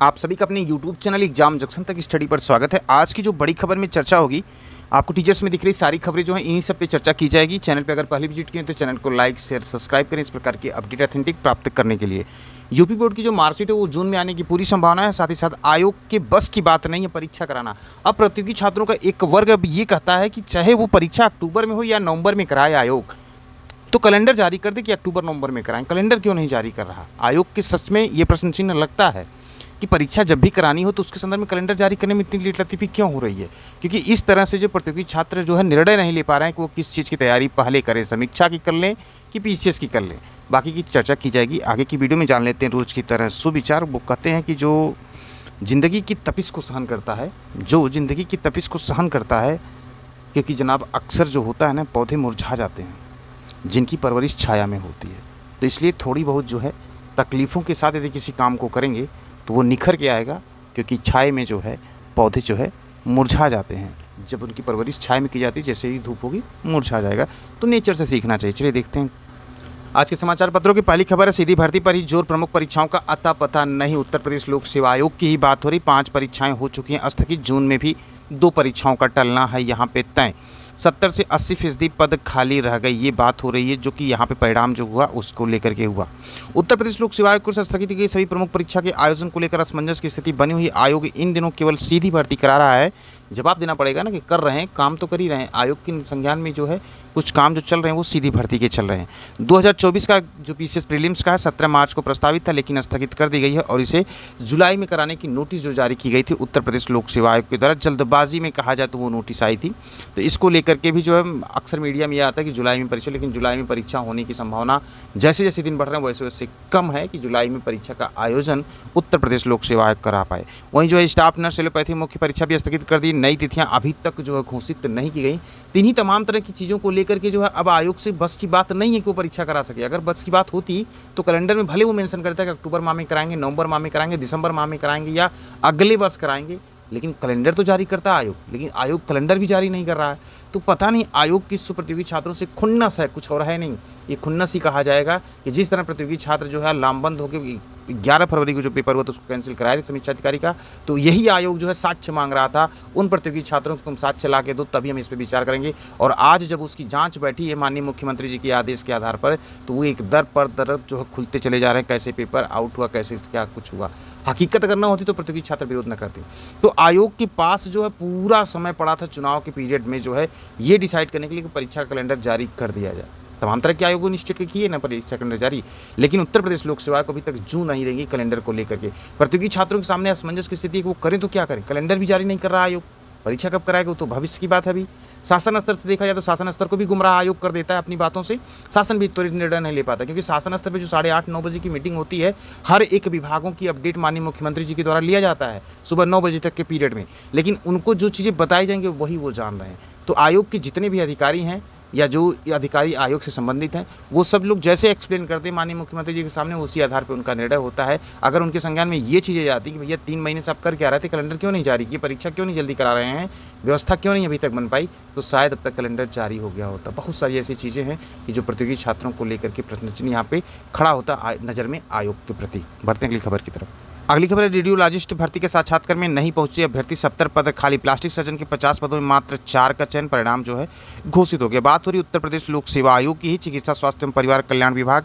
आप सभी का अपने YouTube चैनल एग्जाम जंक्शन तक स्टडी पर स्वागत है। आज की जो बड़ी खबर में चर्चा होगी, आपको टीचर्स में दिख रही सारी खबरें जो हैं इन्हीं सब पे चर्चा की जाएगी। चैनल पे अगर पहले विजिट किए तो चैनल को लाइक शेयर सब्सक्राइब करें इस प्रकार की अपडेट ऑथेंटिक प्राप्त करने के लिए। यूपी बोर्ड की जो मार्कशीट है वो जून में आने की पूरी संभावना है। साथ ही साथ आयोग के बस की बात नहीं है परीक्षा कराना। अब प्रतियोगी छात्रों का एक वर्ग अब ये कहता है कि चाहे वो परीक्षा अक्टूबर में हो या नवंबर में कराए आयोग, तो कैलेंडर जारी कर दे कि अक्टूबर नवंबर में कराएं। कैलेंडर क्यों नहीं जारी कर रहा आयोग? के सच में ये प्रश्न चिन्ह लगता है कि परीक्षा जब भी करानी हो तो उसके संदर्भ में कैलेंडर जारी करने में इतनी लेटलतीफ़ी क्यों हो रही है? क्योंकि इस तरह से जो प्रतियोगी छात्र जो है निर्णय नहीं ले पा रहे हैं कि वो किस चीज़ की तैयारी पहले करें, समीक्षा की कर लें कि पीसीएस की कर लें। बाकी की चर्चा की जाएगी आगे की वीडियो में। जान लेते हैं रोज़ की तरह सुविचार। वो कहते हैं कि जो ज़िंदगी की तपिश को सहन करता है, क्योंकि जनाब अक्सर जो होता है ना, पौधे मुरझा जाते हैं जिनकी परवरिश छाया में होती है। तो इसलिए थोड़ी बहुत जो है तकलीफ़ों के साथ यदि किसी काम को करेंगे तो वो निखर के आएगा, क्योंकि छाए में जो है पौधे जो है मुरझा जाते हैं। जब उनकी परवरिश छाए में की जाती है, जैसे ही धूप होगी मुरझा जाएगा। तो नेचर से सीखना चाहिए। चलिए देखते हैं आज के समाचार पत्रों की पहली खबर है। सीधी भर्ती पर ही जोर, प्रमुख परीक्षाओं का अता पता नहीं। उत्तर प्रदेश लोक सेवा आयोग की ही बात हो रही। 5 परीक्षाएं हो चुकी हैं स्थगित। जून में भी 2 परीक्षाओं का टलना है यहाँ पे तय। 70 से 80% पद खाली रह गई, ये बात हो रही है, जो कि यहाँ पे परिणाम जो हुआ उसको लेकर के हुआ। उत्तर प्रदेश लोक सेवा आयोग को स्थगित की गई सभी प्रमुख परीक्षा के आयोजन को लेकर असमंजस की स्थिति बनी हुई। आयोग इन दिनों केवल सीधी भर्ती करा रहा है। जवाब देना पड़ेगा ना कि कर रहे हैं, काम तो कर ही रहे हैं। आयोग के संज्ञान में जो है कुछ काम जो चल रहे हैं वो सीधी भर्ती के चल रहे हैं। 2024 का जो पीसीएस प्रीलिम्स का है 17 मार्च को प्रस्तावित था, लेकिन स्थगित कर दी गई है और इसे जुलाई में कराने की नोटिस जो जारी की गई थी उत्तर प्रदेश लोक सेवा आयोग के द्वारा, जल्दबाजी में कहा जाए तो वो नोटिस आई थी। तो इसको लेकर के भी जो है अक्सर मीडिया में यह आता है कि जुलाई में परीक्षा, लेकिन जुलाई में परीक्षा होने की संभावना जैसे जैसे दिन बढ़ रहे हैं वैसे वैसे कम है कि जुलाई में परीक्षा का आयोजन उत्तर प्रदेश लोक सेवा आयोग करा पाए। वहीं जो है स्टाफ नर्स एलोपैथी मुख्य परीक्षा भी स्थगित कर दी। नई तिथियां अभी तक जो है घोषित नहीं की गई। इन्हीं तमाम तरह की चीज़ों को लेकर के जो है अब आयोग से बस की बात नहीं है कि वो परीक्षा करा सके। अगर बस की बात होती तो कैलेंडर में भले वो मेंशन करता है कि अक्टूबर माह में कराएंगे, नवंबर माह में कराएंगे, दिसंबर माह में कराएंगे या अगले वर्ष कराएंगे, लेकिन कैलेंडर तो जारी करता है आयोग। लेकिन आयोग कैलेंडर भी जारी नहीं कर रहा है। तो पता नहीं आयोग किस प्रतियोगी छात्रों से खुन्नस है, कुछ और है नहीं। ये खुन्नस ही कहा जाएगा कि जिस तरह प्रतियोगी छात्र जो है लामबंद होकर 11 फरवरी को जो पेपर हुआ तो उसको कैंसिल कराया था समीक्षा अधिकारी का, तो यही आयोग जो है साक्ष्य मांग रहा था उन प्रतियोगी छात्रों को, तुम साक्ष्य ला के दो तभी हम इस पर विचार करेंगे। और आज जब उसकी जांच बैठी है माननीय मुख्यमंत्री जी के आदेश के आधार पर, तो वो एक दर पर दर जो है खुलते चले जा रहे हैं। कैसे पेपर आउट हुआ, कैसे क्या कुछ हुआ। हकीकत अगर ना होती तो प्रतियोगी छात्र विरोध न करते। तो आयोग के पास जो है पूरा समय पड़ा था चुनाव के पीरियड में जो है ये डिसाइड करने के लिए कि परीक्षा का कैलेंडर जारी कर दिया जाए। तमाम तरह के आयोगों ने स्टेट के किए ना परीक्षा कैलेंडर जारी, लेकिन उत्तर प्रदेश लोक सेवा को अभी तक जून नहीं रहेंगी कैलेंडर को लेकर के। प्रतियोगी छात्रों के सामने असमंजस की स्थिति है कि वो करें तो क्या करें। कैलेंडर भी जारी नहीं कर रहा आयोग, परीक्षा कब कराएगा तो भविष्य की बात है। अभी शासन स्तर से देखा जाए तो शासन स्तर को भी गुमराह आयोग कर देता है अपनी बातों से। शासन भी त्वरित निर्णय नहीं ले पाता, क्योंकि शासन स्तर पर जो 8:30-9 बजे की मीटिंग होती है, हर एक विभागों की अपडेट माननीय मुख्यमंत्री जी के द्वारा लिया जाता है सुबह 9 बजे तक के पीरियड में, लेकिन उनको जो चीज़ें बताई जाएंगी वही वो जान रहे हैं। तो आयोग के जितने भी अधिकारी हैं या जो अधिकारी आयोग से संबंधित हैं, वो सब लोग जैसे एक्सप्लेन करते हैं माननीय मुख्यमंत्री जी के सामने, उसी आधार पर उनका निर्णय होता है। अगर उनके संज्ञान में ये चीज़ें जाती कि भैया 3 महीने से आप कर क्या रहे थे, कैलेंडर क्यों नहीं जारी किए, परीक्षा क्यों नहीं जल्दी करा रहे हैं, व्यवस्था क्यों नहीं अभी तक बन पाई, तो शायद अब तक कैलेंडर जारी हो गया होता। बहुत सारी ऐसी चीज़ें हैं कि जो प्रतियोगी छात्रों को लेकर के प्रश्न चिन्ह यहाँ पे खड़ा होता नज़र में आयोग के प्रति। बढ़ते हैं अगली खबर की तरफ। अगली खबर है रेडियोलॉजिस्ट भर्ती के साक्षात्कार में नहीं पहुंचे अभ्यर्थी, 70 पद खाली। प्लास्टिक सर्जन के 50 पदों में मात्र 4 का चयन, परिणाम जो है घोषित हो गया। बात हो रही उत्तर प्रदेश लोक सेवा आयोग की ही। चिकित्सा स्वास्थ्य एवं परिवार कल्याण विभाग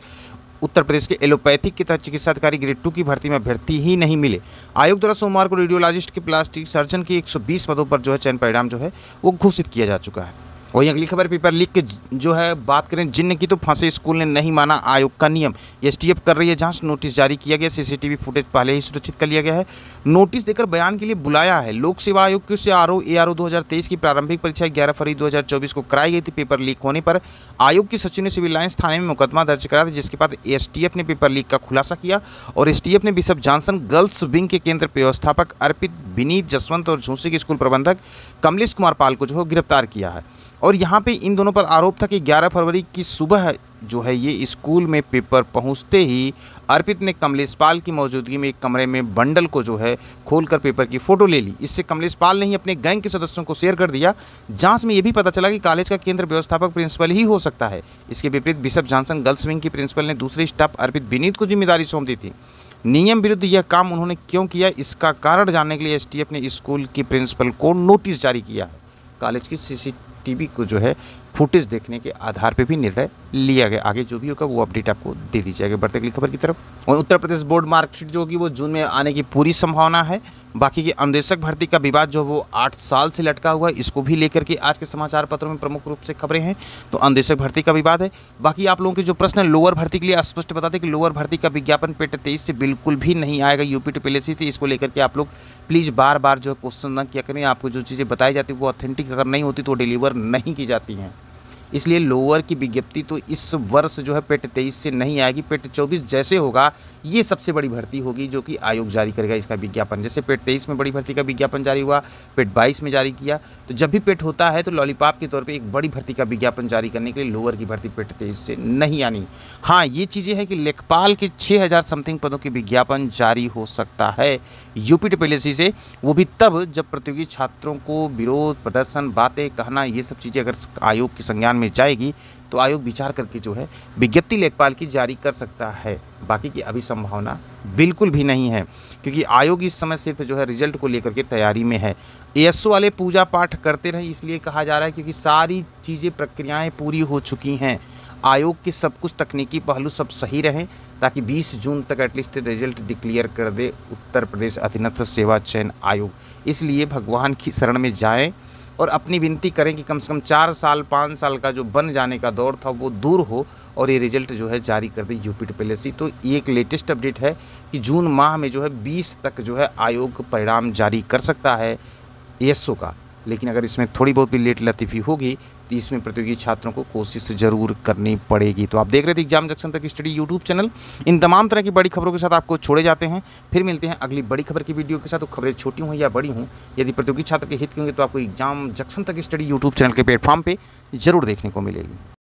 उत्तर प्रदेश के एलोपैथिक के तहत चिकित्सा अधिकारी ग्रेड 2 की भर्ती में अभ्यर्थी ही नहीं मिले। आयोग द्वारा सोमवार को रेडियोलॉजिस्ट के प्लास्टिक सर्जन के 120 पदों पर जो है चयन परिणाम जो है वो घोषित किया जा चुका है। वहीं अगली खबर पेपर लीक के जो है बात करें जिन्न की, तो फंसे स्कूल ने नहीं माना आयोग का नियम। एसटीएफ कर रही है जांच, नोटिस जारी किया गया। सीसीटीवी फुटेज पहले ही सुरक्षित कर लिया गया है। नोटिस देकर बयान के लिए बुलाया है। लोक सेवा आयोग की से ARO 2023 की प्रारंभिक परीक्षा 11 फरवरी 2024 को कराई गई थी। पेपर लीक होने पर आयोग की सचिव ने सिविल लाइंस थाने में मुकदमा दर्ज कराया था, जिसके बाद एसटीएफ ने पेपर लीक का खुलासा किया और एसटीएफ ने बिशप जॉनसन गर्ल्स विंग के केंद्र व्यवस्थापक अर्पित, विनीत, जसवंत और झूसी के स्कूल प्रबंधक कमलेश कुमार पाल को जो है गिरफ्तार किया है। और यहाँ पे इन दोनों पर आरोप था कि 11 फरवरी की सुबह जो है ये स्कूल में पेपर पहुँचते ही अर्पित ने कमलेश पाल की मौजूदगी में एक कमरे में बंडल को जो है खोलकर पेपर की फ़ोटो ले ली। इससे कमलेश पाल ने ही अपने गैंग के सदस्यों को शेयर कर दिया। जांच में ये भी पता चला कि कॉलेज का केंद्र व्यवस्थापक प्रिंसिपल ही हो सकता है। इसके विपरीत बिशप जॉनसन गर्ल्स विंग की प्रिंसिपल ने दूसरे स्टाफ अर्पित विनीत को जिम्मेदारी सौंप दी थी। नियम विरुद्ध यह काम उन्होंने क्यों किया, इसका कारण जानने के लिए एसटीएफ ने स्कूल की प्रिंसिपल को नोटिस जारी किया है। कॉलेज की सीसीटीवी को जो है फुटेज देखने के आधार पर भी निर्णय लिया गया। आगे जो भी होगा वो अपडेट आपको दे दी जाएगी। बढ़ते अगली खबर की तरफ। और उत्तर प्रदेश बोर्ड मार्कशीट जो होगी वो जून में आने की पूरी संभावना है। बाकी की अनुदेशक भर्ती का विवाद जो वो 8 साल से लटका हुआ है, इसको भी लेकर के आज के समाचार पत्रों में प्रमुख रूप से खबरें हैं। तो अनुदेशक भर्ती का विवाद है। बाकी आप लोगों के जो प्रश्न है लोअर भर्ती के लिए स्पष्ट बता दें कि लोअर भर्ती का विज्ञापन पेट 23 से बिल्कुल भी नहीं आएगा यूपी टीपीएससी से। इसको लेकर के आप लोग प्लीज़ बार बार जो है क्वेश्चन न किया करें। आपको जो चीज़ें बताई जाती है वो ऑथेंटिक अगर नहीं होती तो डिलीवर नहीं की जाती हैं। इसलिए लोअर की विज्ञप्ति तो इस वर्ष जो है पेट 23 से नहीं आएगी। पेट 24 जैसे होगा ये सबसे बड़ी भर्ती होगी जो कि आयोग जारी करेगा इसका विज्ञापन। जैसे पेट 23 में बड़ी भर्ती का विज्ञापन जारी हुआ, पेट 22 में जारी किया, तो जब भी पेट होता है तो लॉलीपॉप के तौर पे एक बड़ी भर्ती का विज्ञापन जारी करने के लिए लोअर की भर्ती पेट 23 से नहीं आनी। हाँ, ये चीज़ें हैं कि लेखपाल के 6000 समथिंग पदों के विज्ञापन जारी हो सकता है यूपी टीपीएससी से, वो भी तब जब प्रतियोगी छात्रों को विरोध प्रदर्शन बातें कहना ये सब चीज़ें अगर आयोग के संज्ञान में जाएगी तो आयोग विचार करके जो है विज्ञप्ति लेखपाल की जारी कर सकता है। बाकी की अभी संभावना बिल्कुल भी नहीं है क्योंकि आयोग इस समय सिर्फ जो है रिजल्ट को लेकर के तैयारी में है। एएसओ वाले पूजा पाठ करते रहे इसलिए कहा जा रहा है क्योंकि सारी चीज़ें प्रक्रियाएं पूरी हो चुकी हैं। आयोग के सब कुछ तकनीकी पहलू सब सही रहें ताकि 20 जून तक एटलीस्ट रिजल्ट डिक्लेयर कर दे उत्तर प्रदेश अधीनस्थ सेवा चयन आयोग। इसलिए भगवान की शरण में जाएं और अपनी विनती करें कि कम से कम 4 साल 5 साल का जो बन जाने का दौर था वो दूर हो और ये रिजल्ट जो है जारी कर दे यूपी टीपीएससी। तो ये एक लेटेस्ट अपडेट है कि जून माह में जो है 20 तक जो है आयोग परिणाम जारी कर सकता है एएसओ का। लेकिन अगर इसमें थोड़ी बहुत भी लेट लतीफ़ी होगी तो इसमें प्रतियोगी छात्रों को कोशिश ज़रूर करनी पड़ेगी। तो आप देख रहे थे एग्जाम जंक्शन तक स्टडी यूट्यूब चैनल। इन तमाम तरह की बड़ी खबरों के साथ आपको छोड़े जाते हैं। फिर मिलते हैं अगली बड़ी खबर की वीडियो के साथ। तो खबरें छोटी हों या बड़ी हों, यदि प्रतियोगी छात्र के हित की होंगे तो आपको एग्जाम जंक्शन तक स्टडी यूट्यूब चैनल के प्लेटफॉर्म पर जरूर देखने को मिलेगी।